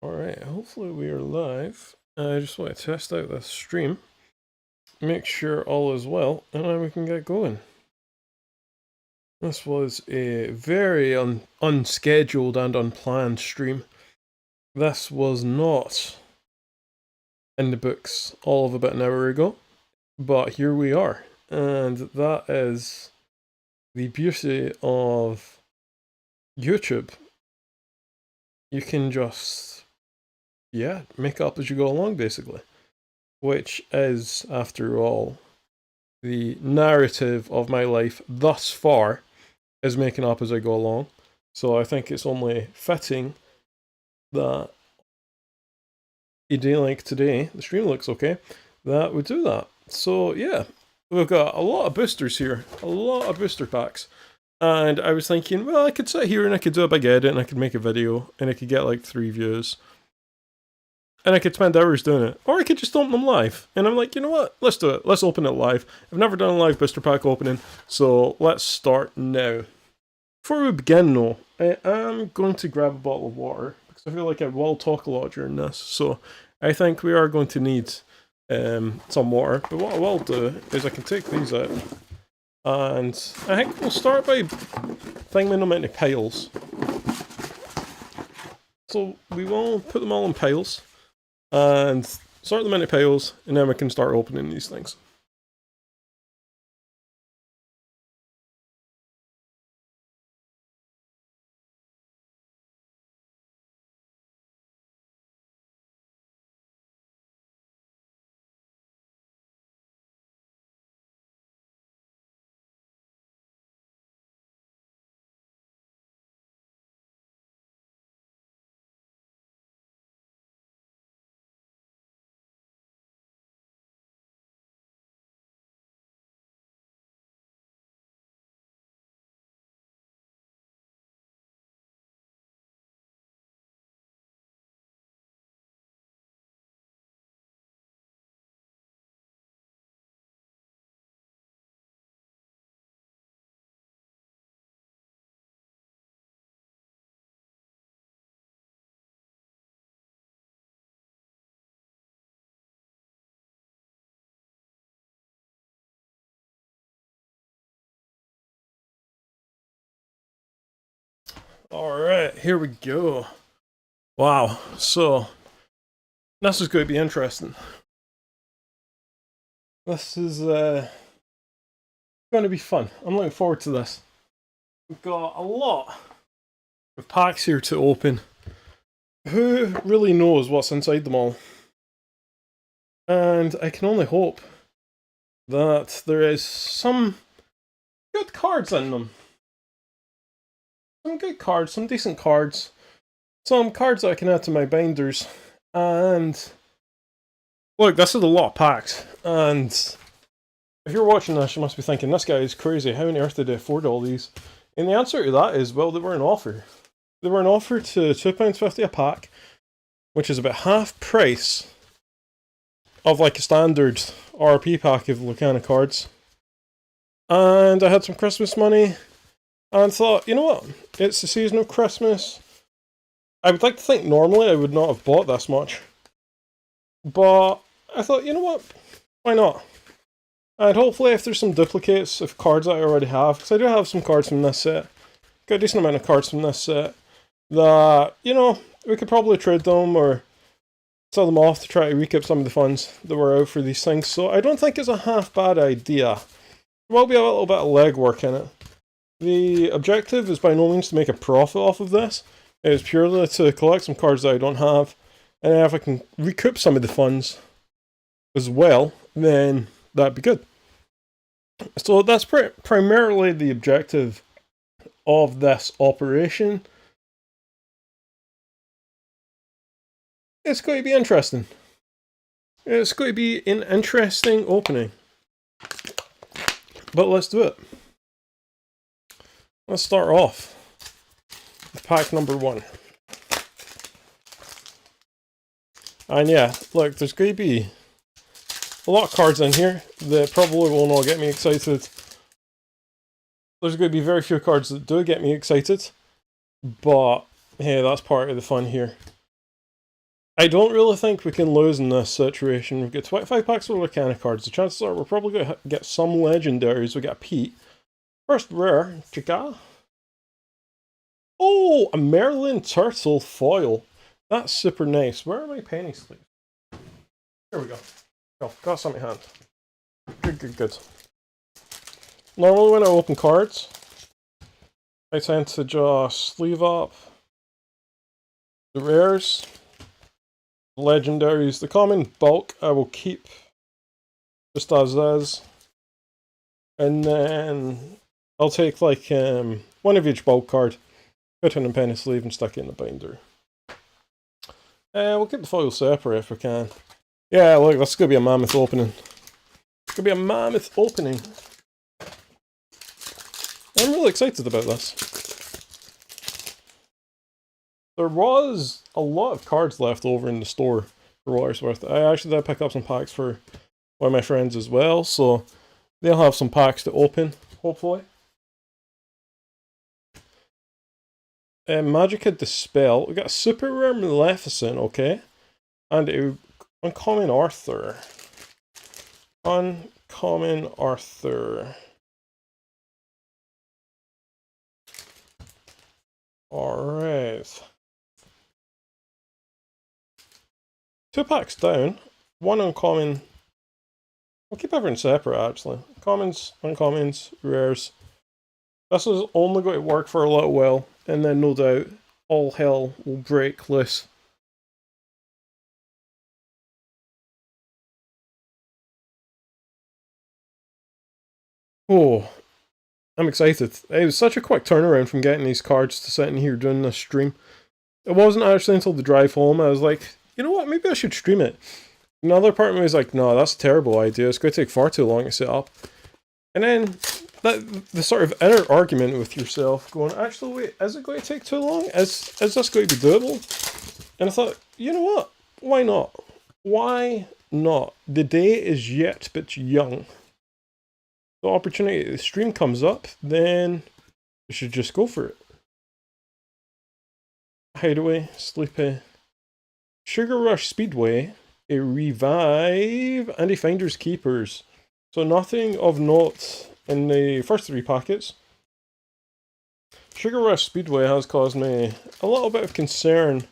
Alright, hopefully we are live. I just want to test out this stream, make sure all is well, and then we can get going. This was a very unscheduled and unplanned stream. This was not in the books all of about an hour ago, but here we are. And that is the beauty of YouTube. You can just, make up as you go along, basically. Which is, after all, the narrative of my life thus far, is making up as I go along. So I think it's only fitting that a day like today, the stream looks okay, that we do that. So yeah, we've got a lot of boosters here, a lot of booster packs. And I was thinking, well, I could sit here and I could do a big edit and I could make a video and I could get like 3 views. And I could spend hours doing it. Or I could just open them live. And I'm like, you know what? Let's do it. Let's open it live. I've never done a live booster pack opening, so let's start now. Before we begin though, I am going to grab a bottle of water, because I feel like I will talk a lot during this. So I think we are going to need some water. But what I will do is I can take these out. And I think we'll start by thinking them into piles. So we will put them all in piles. And sort them into piles, and then we can start opening these things. Alright, here we go. Wow, so this is going to be interesting. This is going to be fun. I'm looking forward to this. We've got a lot of packs here to open. Who really knows what's inside them all? And I can only hope that there is some good cards in them. Some good cards, some decent cards. Some cards that I can add to my binders. And look, this is a lot of packs. And if you're watching this, you must be thinking, this guy is crazy. How on earth did he afford all these? And the answer to that is, well, they were an offer. They were an offer to £2.50 a pack, which is about half price of like a standard RP pack of Lucana cards. And I had some Christmas money and thought, you know what? It's the season of Christmas. I would like to think normally I would not have bought this much. But I thought, you know what? Why not? And hopefully if there's some duplicates of cards that I already have, because I do have some cards from this set. Got a decent amount of cards from this set. That, you know, we could probably trade them or sell them off to try to recoup some of the funds that were out for these things. So I don't think it's a half bad idea. There will be a little bit of legwork in it. The objective is by no means to make a profit off of this. It is purely to collect some cards that I don't have. And if I can recoup some of the funds as well, then that'd be good. So that's primarily the objective of this operation. It's going to be interesting. It's going to be an interesting opening. But let's do it. Let's start off with pack number 1. And yeah, look, there's going to be a lot of cards in here that probably will not get me excited. There's going to be very few cards that do get me excited, but hey, that's part of the fun here. I don't really think we can lose in this situation. We've got 25 packs of Lorcana cards. The chances are we're probably going to get some legendaries. We got Pete. First rare, Chica. Oh, a Merlin Turtle foil. That's super nice. Where are my penny sleeves? Here we go. Oh, got some in hand. Good. Normally when I open cards, I tend to just sleeve up the rares, the legendaries, the common bulk I will keep just as is. And then I'll take like one of each bulk card, put it in a penny sleeve and stick it in the binder. We'll keep the foil separate if we can. Yeah, look, that's going to be a mammoth opening. It's going to be a mammoth opening. I'm really excited about this. There was a lot of cards left over in the store for what it's worth. I actually did pick up some packs for one of my friends as well, so they'll have some packs to open, hopefully. Magicka Dispel. We got a super rare Maleficent, okay? And a uncommon Arthur. Uncommon Arthur. Alright. 2 packs down. 1 uncommon. We'll keep everything separate, actually. Commons, uncommons, rares. This is only going to work for a little while, and then no doubt all hell will break loose. Oh, I'm excited. It was such a quick turnaround from getting these cards to sitting here doing this stream. It wasn't actually until the drive home I was like, you know what, maybe I should stream it. Another part of me was like, no, that's a terrible idea. It's going to take far too long to set up. And then the sort of inner argument with yourself going, actually, wait, is it going to take too long? Is this going to be doable? And I thought, you know what? Why not? Why not? The day is yet but young. The opportunity, the stream comes up, then we should just go for it. Hideaway, Sleepy, Sugar Rush Speedway, a Revive, and a Finder's Keepers. So nothing of note in the first 3 packets. Sugar Rush Speedway has caused me a little bit of concern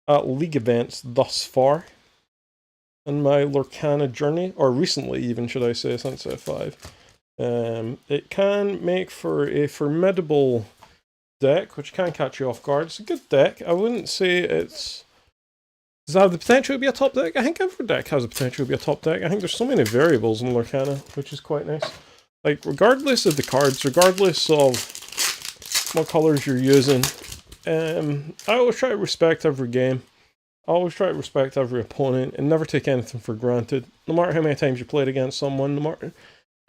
at League events thus far in my Lorcana journey, or recently even, should I say, since F5. It can make for a formidable deck, which can catch you off guard. It's a good deck. I wouldn't say it's... Does it have the potential to be a top deck? I think every deck has the potential to be a top deck. I think there's so many variables in Lorcana, which is quite nice. Like, regardless of the cards, regardless of what colours you're using, I always try to respect every game. I always try to respect every opponent and never take anything for granted. No matter how many times you played against someone, no matter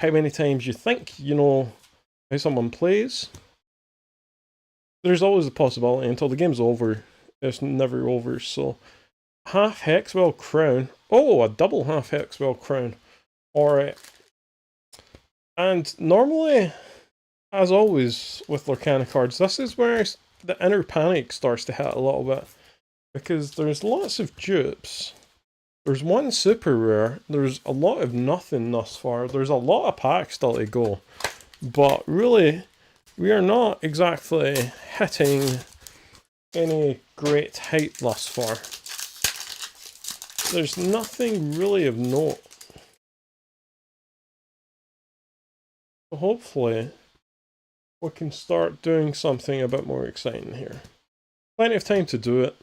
how many times you think you know how someone plays, there's always a possibility until the game's over. It's never over, so... Half Hexwell Crown. Oh, a double half Hexwell Crown. Alright. And normally, as always with Lorcana cards, this is where the inner panic starts to hit a little bit. Because there's lots of dupes. There's 1 super rare. There's a lot of nothing thus far. There's a lot of packs still to go. But really, we are not exactly hitting any great height thus far. There's nothing really of note. So hopefully, we can start doing something a bit more exciting here. Plenty of time to do it.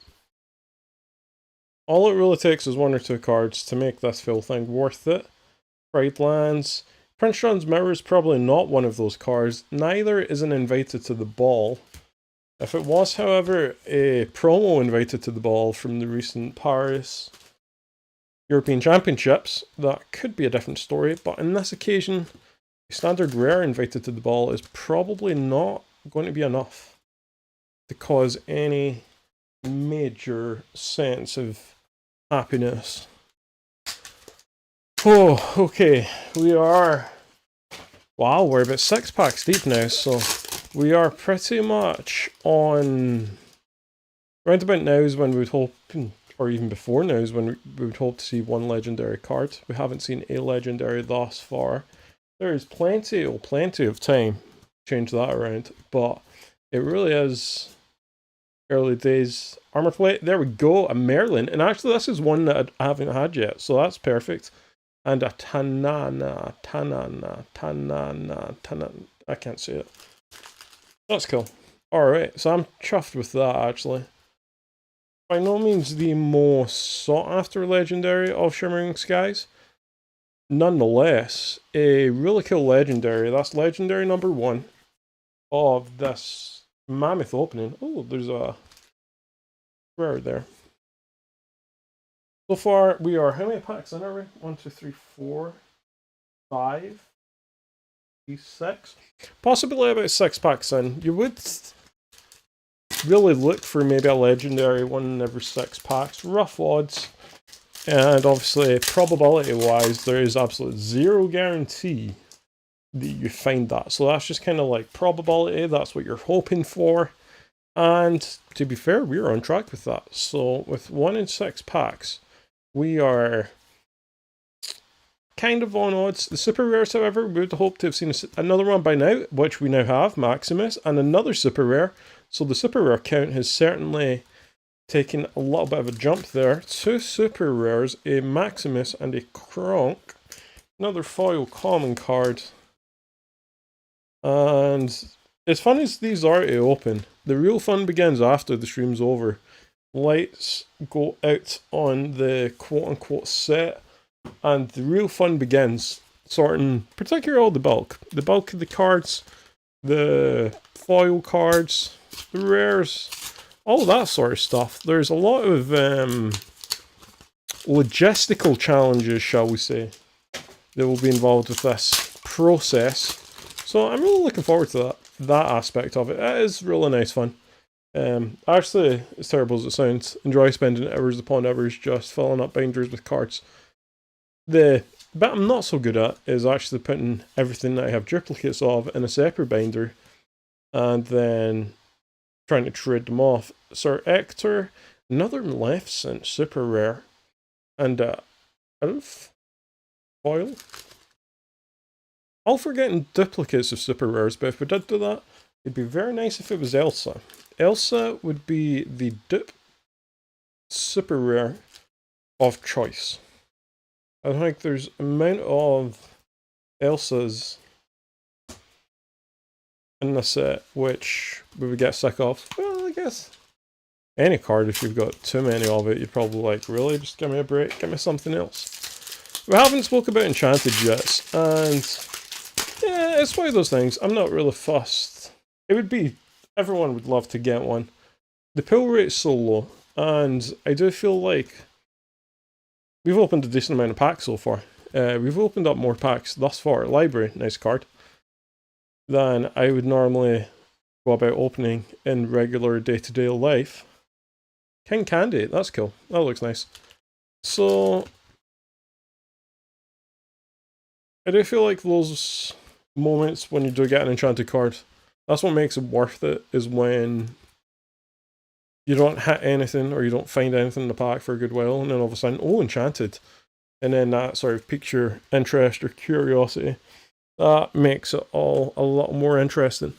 All it really takes is 1 or 2 cards to make this full thing worth it. Pride Lands. Prince John's Mirror is probably not one of those cards. Neither is an Invited to the Ball. If it was, however, a promo Invited to the Ball from the recent Paris European Championships, that could be a different story, but in this occasion, a standard rare Invited to the Ball is probably not going to be enough to cause any major sense of happiness. Oh, okay, we are... Wow, we're about 6 packs deep now, so we are pretty much on... Round about now is when we would hope, or even before now is when we would hope to see one legendary card. We haven't seen a legendary thus far. There is plenty of time to change that around, but it really is early days. Armor plate, there we go, a Merlin. And actually this is one that I haven't had yet, so that's perfect. And a Tanana. I can't say it. That's cool. Alright, so I'm chuffed with that actually. By no means the most sought after legendary of Shimmering Skies. Nonetheless, a really cool legendary. That's legendary number 1 of this mammoth opening. Oh, there's a rare there. So far, we are, how many packs in are we? 1, 2, 3, 4, 5, 6. Possibly about 6 packs in. You would really look for maybe a legendary one every 6 packs. Rough odds. And obviously, probability-wise, there is absolutely zero guarantee that you find that. So that's just kind of like probability. That's what you're hoping for. And to be fair, we're on track with that. So with 1 in 6 packs, we are kind of on odds. The super rares, however, we would hope to have seen another one by now, which we now have, Maximus, and another super rare. So the super rare count has certainly taken a little bit of a jump there. 2 super rares, a Maximus and a Kronk. Another foil common card. And as fun as these are to open, the real fun begins after the stream's over. Lights go out on the quote-unquote set, and the real fun begins sorting particularly all the bulk of the cards, the foil cards, the rares, all that sort of stuff. There's a lot of logistical challenges, shall we say, that will be involved with this process. So I'm really looking forward to that aspect of it. It is really nice fun. Actually, as terrible as it sounds, enjoy spending hours upon hours just filling up binders with cards. The bit I'm not so good at is actually putting everything that I have duplicates of in a separate binder and then trying to trade them off. Sir Ector, another Maleficent, super rare, and Elf foil. All for getting duplicates of super rares, but if we did do that, it'd be very nice if it was Elsa. Elsa would be the dupe super rare of choice. I think there's amount of Elsas in the set which we would get sick of. Well, I guess any card, if you've got too many of it, you're probably like, really? Just give me a break, give me something else. We haven't spoke about Enchanted yet, and yeah, it's one of those things. I'm not really fussed. It would be, everyone would love to get one. The pull rate's so low, and I do feel like we've opened a decent amount of packs so far. We've opened up more packs thus far. Library, nice card, than I would normally go about opening in regular day-to-day life. King Candy, that's cool. That looks nice. So I do feel like those moments when you do get an enchanted card, that's what makes it worth it, is when you don't hit anything or you don't find anything in the pack for a good while, and then all of a sudden, oh, enchanted. And then that sort of piques your interest or curiosity. That makes it all a lot more interesting.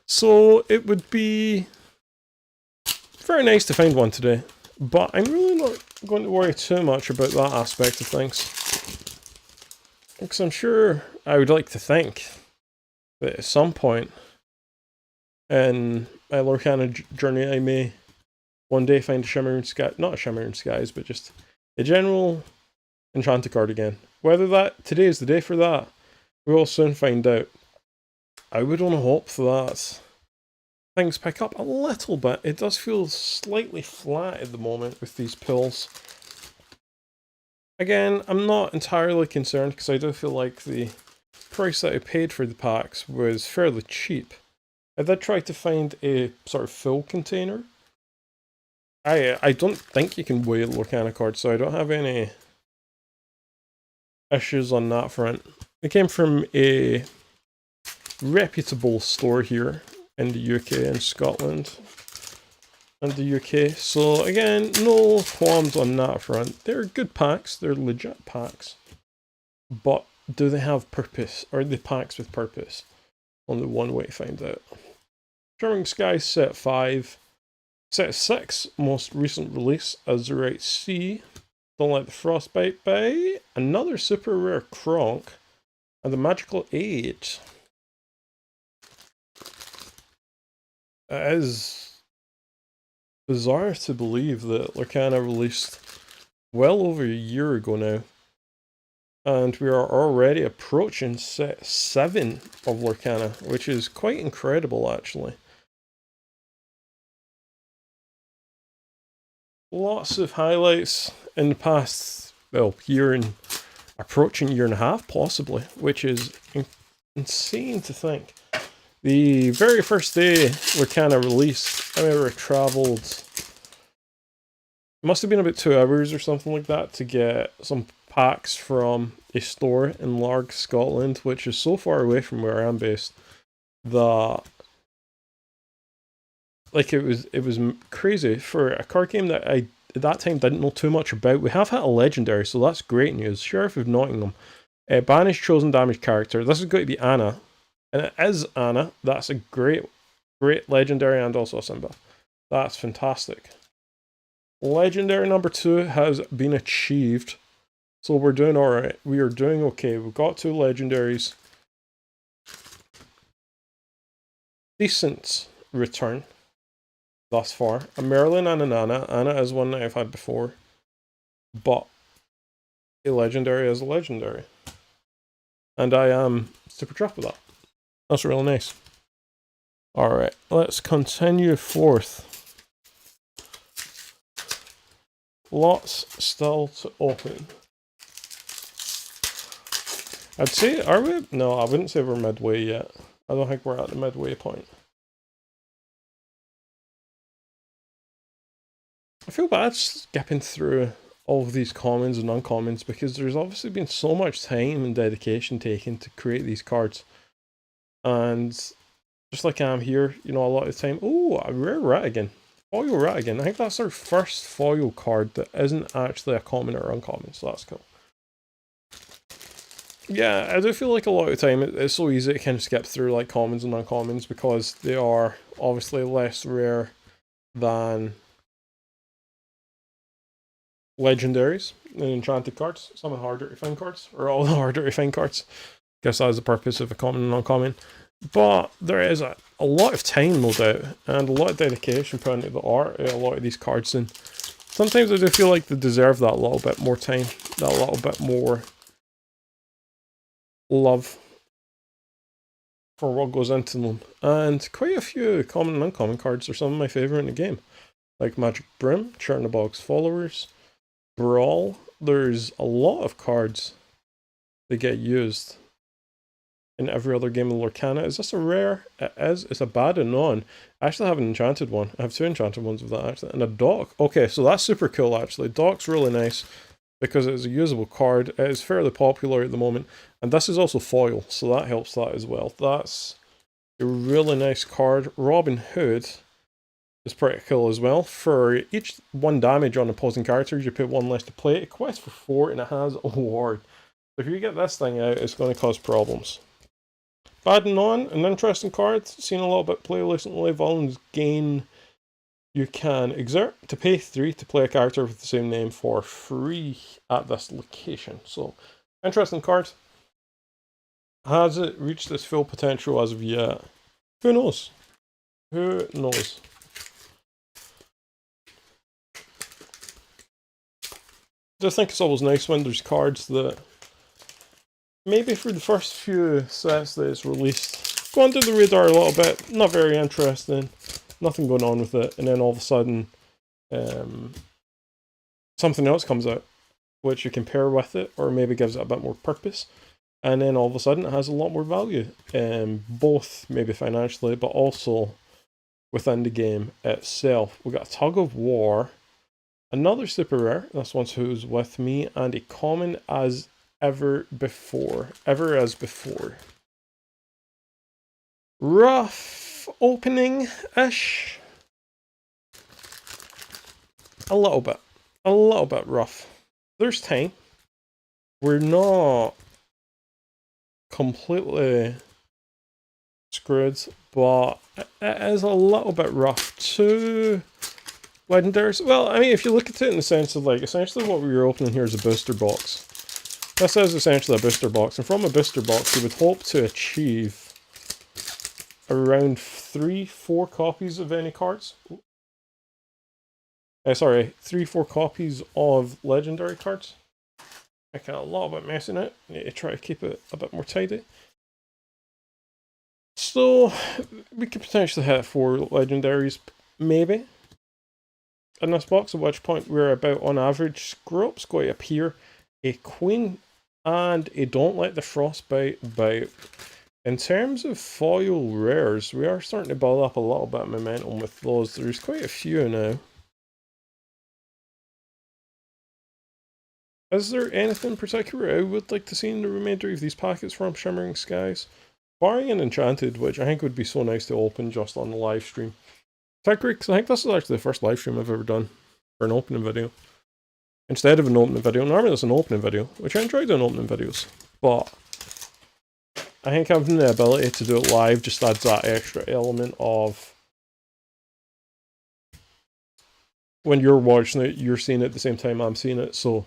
So it would be very nice to find one today, but I'm really not going to worry too much about that aspect of things. Because I'm sure I would like to think that at some point in my Lorcana journey, I may one day find a Shimmering Sky, not a Shimmering Skies, but just a general Enchanted card again. Whether that today is the day for that, we will soon find out. I would only hope that things pick up a little bit. It does feel slightly flat at the moment with these pulls. Again, I'm not entirely concerned because I do feel like the price that I paid for the packs was fairly cheap. I did try to find a sort of full container. I don't think you can weigh Lorcana cards, so I don't have any issues on that front. It came from a reputable store here in the UK and Scotland and the UK. So again, no qualms on that front. They're good packs, they're legit packs. But do they have purpose? Are they packs with purpose? Only one way to find out. Shimmering Skies set 5. Set 6, most recent release, Azurite Sea. Don't Let the Frostbite Bite. Another super rare Kronk. And the Magical 8. It is bizarre to believe that Lorcana released well over a year ago now. And we are already approaching set 7 of Lorcana, which is quite incredible actually. Lots of highlights in the past, well, year and approaching year and a half possibly, which is insane to think. The very first day Lorcana released, I remember I travelled, it must have been about 2 hours or something like that to get some packs from a store in Larg, Scotland, which is so far away from where I am based that like it was crazy for a card game that I at that time didn't know too much about. We have had a legendary, so that's great news. Sheriff of Nottingham, banish chosen damage character. This is going to be Anna, and it is Anna. That's a great legendary and also a Simba. That's fantastic. Legendary number 2 has been achieved, so we're doing all right. We are doing okay. We've got 2 legendaries. Decent return thus far. A Merlin and an Anna. Anna is one that I've had before, but a legendary is a legendary. And I am super chuffed with that. That's really nice. Alright, let's continue forth. Lots still to open. I'd say, are we? No, I wouldn't say we're midway yet. I don't think we're at the midway point. I feel bad skipping through all of these commons and uncommons because there's obviously been so much time and dedication taken to create these cards. And just like I'm here, you know, a lot of the time, oh, a rare Ratigan. Foil Ratigan. I think that's our first foil card that isn't actually a common or uncommon, so that's cool. Yeah, I do feel like a lot of the time it's so easy to kind of skip through like commons and uncommons because they are obviously less rare than legendaries and enchanted cards. Some are harder to find cards, or all the harder to find cards. Guess that is the purpose of a common and uncommon. But there is a lot of time, no doubt, and a lot of dedication put into the art of a lot of these cards, and sometimes I do feel like they deserve that little bit more time, that little bit more love for what goes into them. And quite a few common and uncommon cards are some of my favourite in the game, like Magic Brim, Chernobog's Followers, Brawl. There's a lot of cards that get used in every other game of Lorcana. Is this a rare? It is. It's a bad and non. I actually have an enchanted one. I have 2 enchanted ones of that actually. And a Dock. Okay, so that's super cool actually. Dock's really nice because it's a usable card. It is fairly popular at the moment. And this is also foil, so that helps that as well. That's a really nice card. Robin Hood is pretty cool as well. For each 1 damage on opposing characters, you put 1 less to play. It quests for 4 and it has a ward. So if you get this thing out, it's going to cause problems. Bad and non, an interesting card. Seen a little bit play recently. Villains gain. You can exert to pay 3 to play a character with the same name for free at this location. So, interesting card. Has it reached its full potential as of yet? Who knows? Who knows? I just think it's always nice when there's cards that maybe for the first few sets that it's released, go under the radar a little bit, not very interesting, nothing going on with it, and then all of a sudden something else comes out which you can pair with it, or maybe gives it a bit more purpose, and then all of a sudden it has a lot more value, both maybe financially but also within the game itself. We got a Tug of War, another super rare, this one's Who's With Me, and a common as ever before. Ever as before. Rough opening-ish. A little bit. A little bit rough. There's time. We're not completely screwed, but it is a little bit rough. 2 legendaries. Well, I mean, if you look at it in the sense of, like, essentially what we were opening here is a booster box. This is essentially a booster box, and from a booster box you would hope to achieve around 3-4 copies of any cards. Sorry, 3-4 copies of legendary cards. I got a little bit messing it. Need to try to keep it a bit more tidy. So we could potentially hit 4 legendaries, maybe, in this box, at which point we're about, on average, screw-up's going to appear, a queen, and a don't let the frostbite bite. In terms of foil rares, we are starting to build up a little bit of momentum with those. There's quite a few now. Is there anything particular I would like to see in the remainder of these packets from Shimmering Skies? Barring an Enchanted, which I think would be so nice to open just on the live stream. Because I think this is actually the first live stream I've ever done for an opening video. Instead of an opening video, normally it's an opening video, which I enjoy doing opening videos, but I think having the ability to do it live just adds that extra element of when you're watching it, you're seeing it at the same time I'm seeing it, so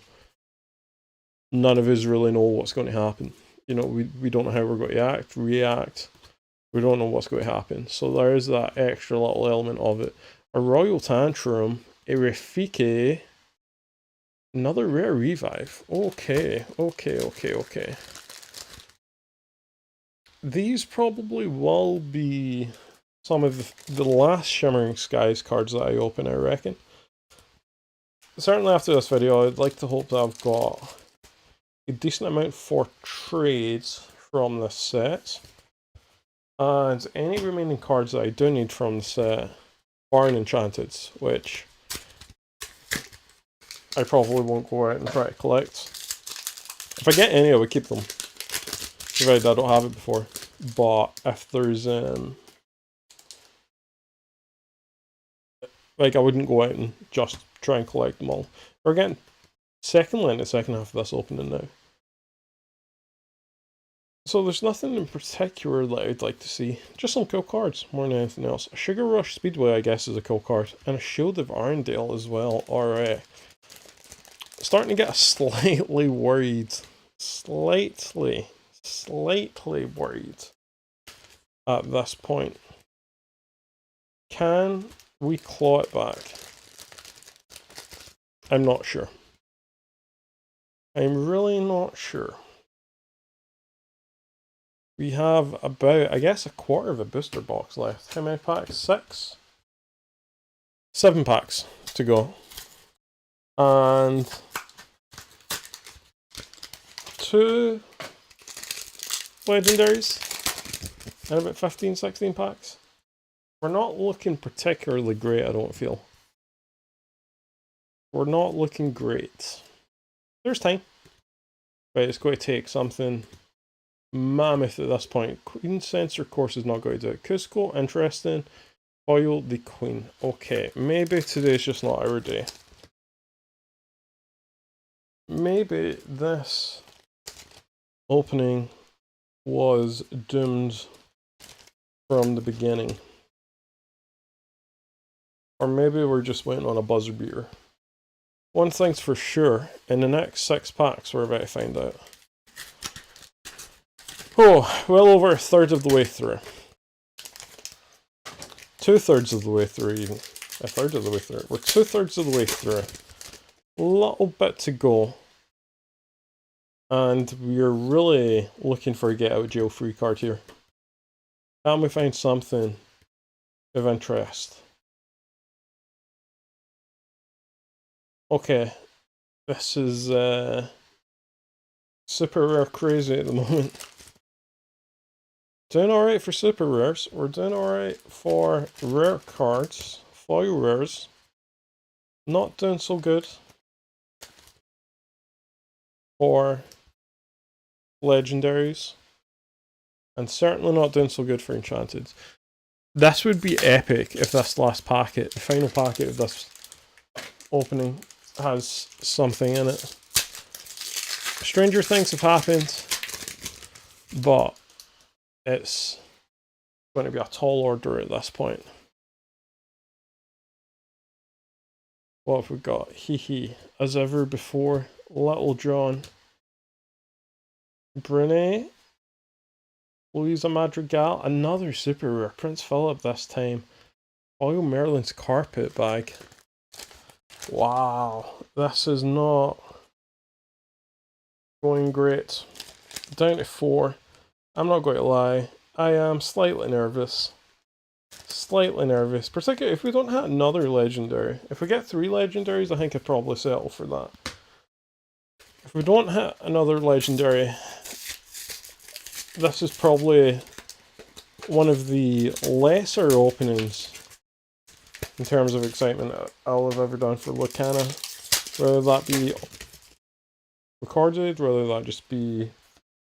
none of us really know what's going to happen. You know, we don't know how we're going to react. We don't know what's going to happen. So there is that extra little element of it. A Royal Tantrum, a Rafiki, another Rare Revive. Okay. These probably will be some of the last Shimmering Skies cards that I open, I reckon. Certainly after this video, I'd like to hope that I've got a decent amount for trades from this set. And any remaining cards that I do need from the set, barring Enchanteds, which I probably won't go out and try to collect. If I get any, I would keep them. Provided I don't have it before. But if there's like, I wouldn't go out and just try and collect them all. We're getting secondly in the second half of this opening now. So there's nothing in particular that I'd like to see. Just some cool cards, more than anything else. A Sugar Rush Speedway, I guess, is a cool card. And a Shield of Arendelle as well. Alright. Starting to get slightly worried. Slightly worried at this point. Can we claw it back? I'm not sure. I'm really not sure. We have about, I guess, a quarter of a booster box left. How many packs? 6? 7 packs to go. And 2 legendaries. And about 15, 16 packs. We're not looking particularly great, I don't feel. We're not looking great. There's time. But it's going to take something mammoth at this point. Queen Sensor course is not going to do it. Cusco, interesting. Foil the Queen. Okay, maybe today's just not our day. Maybe this opening was doomed from the beginning. Or maybe we're just waiting on a buzzer beater. One thing's for sure, in the next 6 packs we're about to find out. Oh, well over a third of the way through. 2/3 of the way through even. A third of the way through. We're 2/3 of the way through. A little bit to go. And we're really looking for a get out of jail free card here. Can we find something of interest? Okay. This is super rare crazy at the moment. Doing alright for super rares. We're doing alright for rare cards. Foil rares. Not doing so good for legendaries. And certainly not doing so good for enchanted. This would be epic if this last packet, the final packet of this opening, has something in it. Stranger things have happened, but it's going to be a tall order at this point. What have we got? Hee. As ever before, Little John, Brene, Louisa Madrigal, another super rare, Prince Philip this time, Oil Merlin's carpet bag. Wow, this is not going great. Down to 4. I'm not going to lie, I am slightly nervous. Particularly if we don't have another legendary. If we get 3 legendaries, I think I'd probably settle for that. If we don't hit another legendary, this is probably one of the lesser openings in terms of excitement I'll have ever done for Locana. Whether that be recorded, whether that just be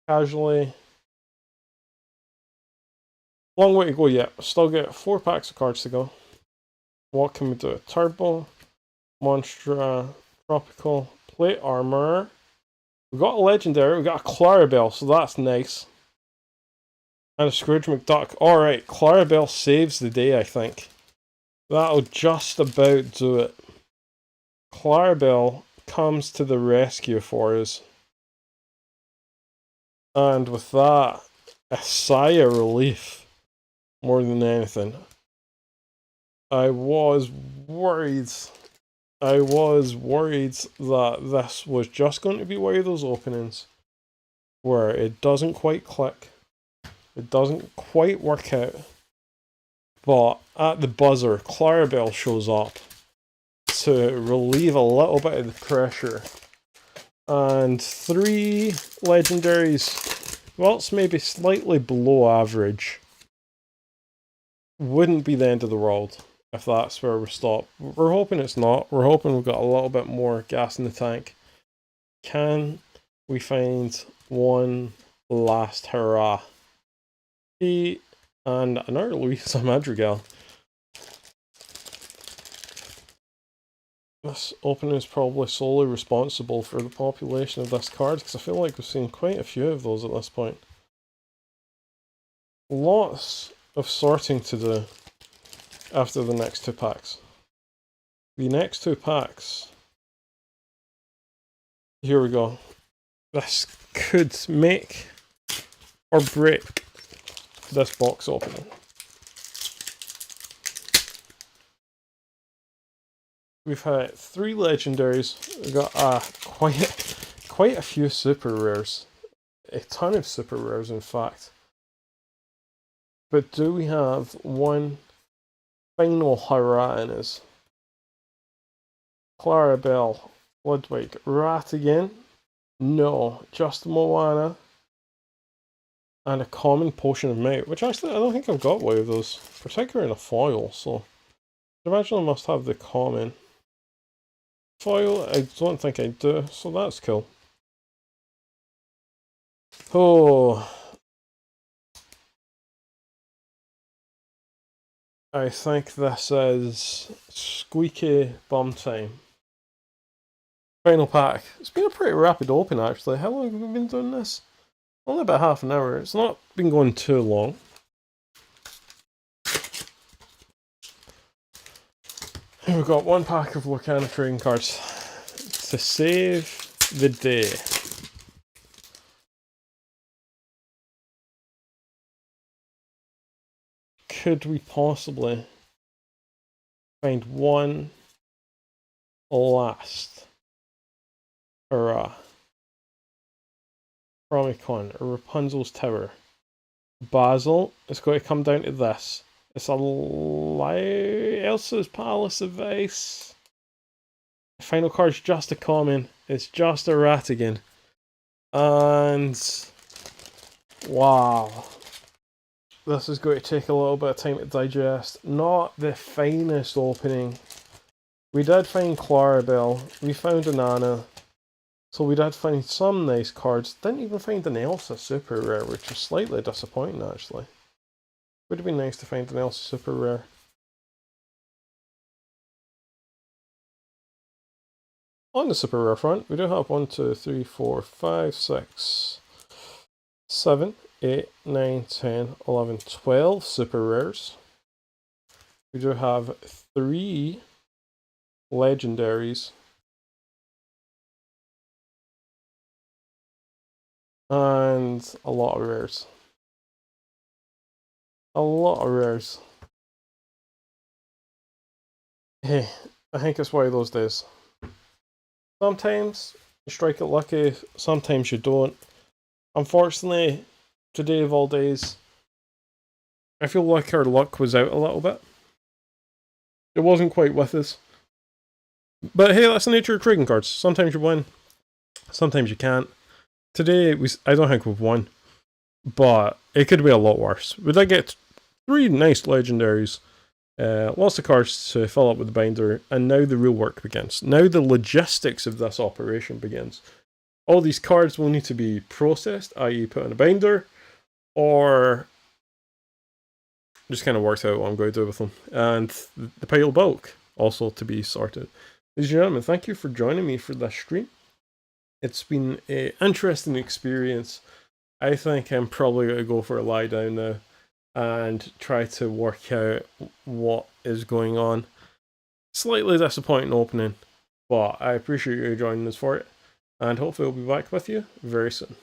casually. Long way to go yet. Still get 4 packs of cards to go. What can we do? Turbo, Monstra, Tropical, Plate Armor. We got a legendary, we got a Clarabelle, so that's nice. And a Scrooge McDuck. Alright, Clarabelle saves the day, I think. That'll just about do it. Clarabelle comes to the rescue for us. And with that, a sigh of relief. More than anything. I was worried that this was just going to be one of those openings where it doesn't quite click. It doesn't quite work out. But at the buzzer, Clarabelle shows up to relieve a little bit of the pressure. And 3 legendaries, whilst maybe slightly below average, wouldn't be the end of the world if that's where we stop. We're hoping it's not. We're hoping we've got a little bit more gas in the tank. Can we find one last hurrah? And another Louisa Madrigal. This opening is probably solely responsible for the population of this card, because I feel like we've seen quite a few of those at this point. Lots of sorting to do after the next 2 packs. The next 2 packs. Here we go. This could make or break this box opening. We've had 3 legendaries. We've got quite a few super rares. A ton of super rares, in fact. But do we have one final hurrah in us? Clarabelle, Ludwig, Ratigan? No, just Moana. And a common Potion of Might, which actually I don't think I've got one of those, particularly in a foil, so I imagine I must have the common. Foil, I don't think I do, so that's cool. Oh, I think this is squeaky bum time. Final pack. It's been a pretty rapid open, actually. How long have we been doing this? Only about half an hour. It's not been going too long. Here we've got 1 pack of Locana trading cards to save the day. Could we possibly find one last hurrah? Promicon, Rapunzel's Tower. Basil, it's going to come down to this. It's Elsa's Palace of Ice. The final card's just a common. It's just a Ratigan. And wow. This is going to take a little bit of time to digest. Not the finest opening. We did find Clarabelle. We found Anana. So we did find some nice cards. Didn't even find an Elsa super rare, which is slightly disappointing actually. Would have been nice to find an Elsa super rare. On the super rare front, we do have 1, 2, 3, 4, 5, 6, 7, 8, 9, 10, 11, 12 super rares. We do have 3 legendaries. And a lot of rares. A lot of rares. Hey, I think it's one of those days. Sometimes you strike it lucky, sometimes you don't. Unfortunately, today of all days, I feel like our luck was out a little bit. It wasn't quite with us. But hey, that's the nature of trading cards. Sometimes you win, sometimes you can't. Today, I don't think we've won, but it could be a lot worse. We did get 3 nice legendaries, lots of cards to fill up with the binder, and now the real work begins. Now the logistics of this operation begins. All these cards will need to be processed, i.e. put in a binder, or just kind of worked out what I'm going to do with them. And the pile bulk also to be sorted. Ladies and gentlemen, thank you for joining me for this stream. It's been an interesting experience. I think I'm probably going to go for a lie down now and try to work out what is going on. Slightly disappointing opening, but I appreciate you joining us for it, and hopefully I'll be back with you very soon.